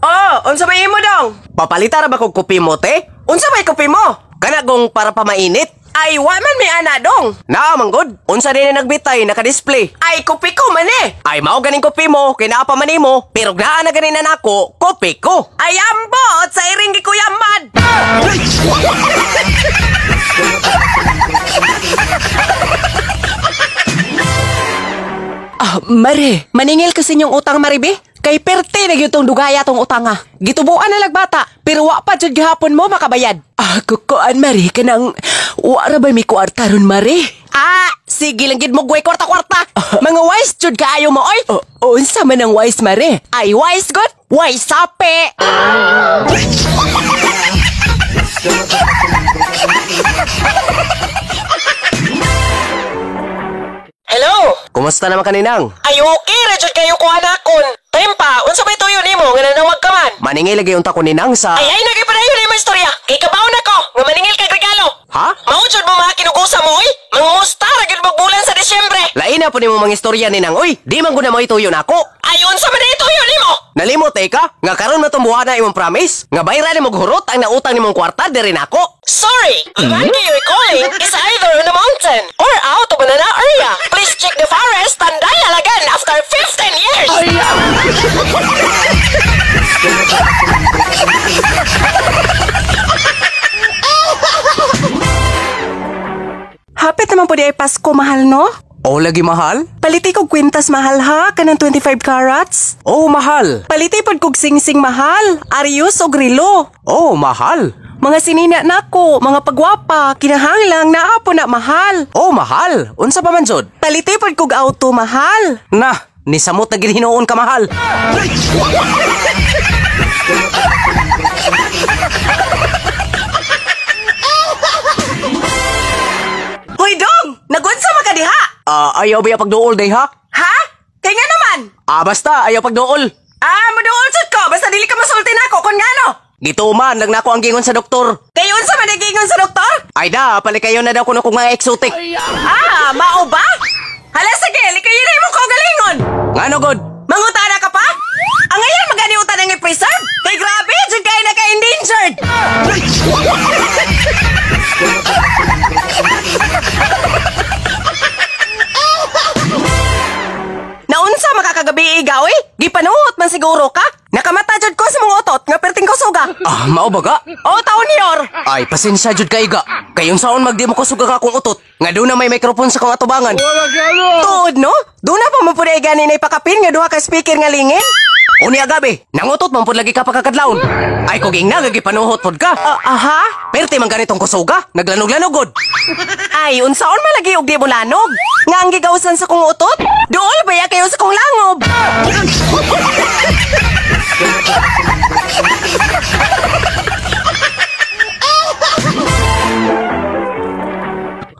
Oh, unsa may imo dong? Papalita ra ba kog kopi mo, te? Unsa may kopi mo? Kana gong para pa mainit. Ay, wa man may ana dong. Naa manggod. Unsa din na nagbitay naka-display? Ay, kopi ko man eh. Ay mao ganing kopi mo, kay naa pa man nimo, pero naa na ganin na nako, kopi ko. Ay, ambot sa iring gi Kuya Mad. Mare, maningil kasi yung utang Maribe. Kay perte na yung dugaya tong utang nga. Gitubuan na lagbata, pero wa pa jud gihapon mo makabayad. Kukuan Mare, kanang wa ra ba may kuartaron Mare? Sige lang gid mo guway kwarta-kwarta. Mga wise jud kaayo mo oy. Unsa man ang wise Mare? Ay, wise god. Wise sape. Hello? Kumusta naman kaninang? Ay, okay ra jud kayo ko anakon. Tempa, unsa may tuyo nimo nga nanawag ka man? Maningil lagi unta ko ninang sa... Ay, nagipadayon na yung istorya. Kay kabaon ako, nga maningil kag regalo. Ha? Maunjud mo mga kinukusa mo, oy. Mangungusta ra gyud magbulan sa Disyembre. Laina po nimo mga istorya ninang, uy. Di man guna mo ituyo nako. Ay, unsa man ito yun nimo? Nalimot ka? Nga karon matumbuhan na imong promise? Nga bayra ni mo hurot ang nautang nimong kwarta diri nako. Sorry, the bank you're calling is either in the mountain or out of an area. Please check the forest and dial again after 15 years. Hapit naman po di ay Pasko mahal no? Oh, lagi mahal? Paliti kog kwintas mahal ha, kanang 25 carats. Oh, mahal. Paliti pod kog sing-sing mahal, Arius o Grilo. Oh, mahal. Mga sinina nako, mga pagwapa, kinahanglang naa po na mahal. Oh, mahal. Unsa pa man jud? Paliti pod kog auto mahal. Nah, ni samot na gid hinuon ka mahal. Hoy dong, nagunsa man ka diha? Ayaw ba pagduol day ha? Ha? Kay nga naman? Basta ayaw pagduol. Maduol jud ko basta dili ka masulti nako kon ngano? Gituman, lang nako ang gingon sa doktor. Kay unsa man giingon sa doktor? Ay da, palikayon na daw kuno kung mga exotic. Mao ba? Hala sige, likayin na mo ko galingon. Ngano god? Mangutana ka pa? Ang ngayon maganiutan ang i-preserve? Kay grabe, dyan kayo naka-endangered! Naunsa makakagabi igaw eh? Gipanuot man siguro ka? Nakamata jud ko sa mga otot nga perting ko suga. Mao baga? Taon yor. Ay, pasensya jud kay ga. Kayon saon magdi mo ko suga ka kung utot. Nga doon na may microphone sa kong atubangan. Tuod no? Doon na pa mo puday gani na ipakapin nga duha ka speaker nga lingin? Uni agabi, nangutot man pud lagi ka pagkakadlawon. Ay kuging na gipanuhot pod ka. Aha? Perti man ganitong kusuga, naglanog-lanogod. Ay, unsaon malagi og di mo lanog? Nga ang gigawsan sa kong utot? Dool ba ya kayo sa kong langob?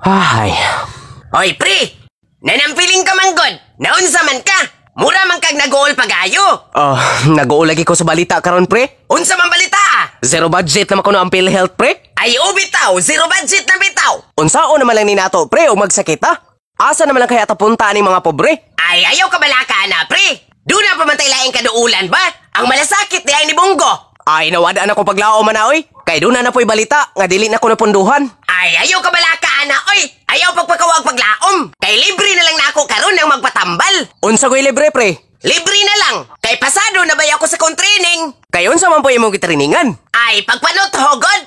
Ay. Oy, pre! Nanampiling ka man god! Naunsa man ka? Mura man kag nag-uol pag-ayo! Nag-uulagi ko sa balita karon pre. Unsa man balita? Zero budget naman ko no ang PhilHealth pre. Ay, bitaw! Zero budget na bitaw! Unsaon naman lang ni nato pre o magsakit ha? Asa naman lang kaya tapunta ni mga pobre? Ay, ayaw ka balaka na, pre! Doon na pamantay laing kaduulan ba? Ang malasakit di ay ni Bongo! Ay, nawada na ko paglao man na oy. Kay doon na po'y balita nga dili na ko napunduhan. Ay, ayaw ka balaka na, oy! Ayaw pagpakawag paglaom! Kay libre na lang na ako karon ng magpatambal! Unsa ko'y libre pre? Libre na lang! Kay pasado na ba ako sa kong training? Kay unsa man po imong gitrainingan? Ay, pagpanot hogod!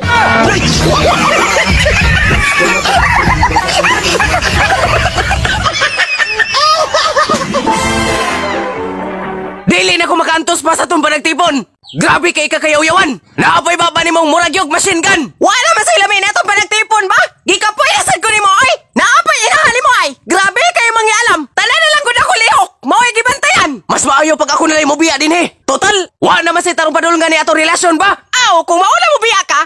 Dili na ko makaantos pa sa tong panagtipon. Grabe kay kakayaw-yawan. Naapoy ba ni mong muragyog machine gun? Wala man sa ilamin na itong panagtipon ba? Gikapoy asad ko ni mo ay! Naapoy inahan mo ay! Grabe kayo mangyalam! Tanan na lang ko na ko lihok! Maway gibantayan! Mas maayo pag ako nalay mo biya din he. Total, wa naman si tarong padulungan ni ato relasyon ba? Kung mauna mo biya ka,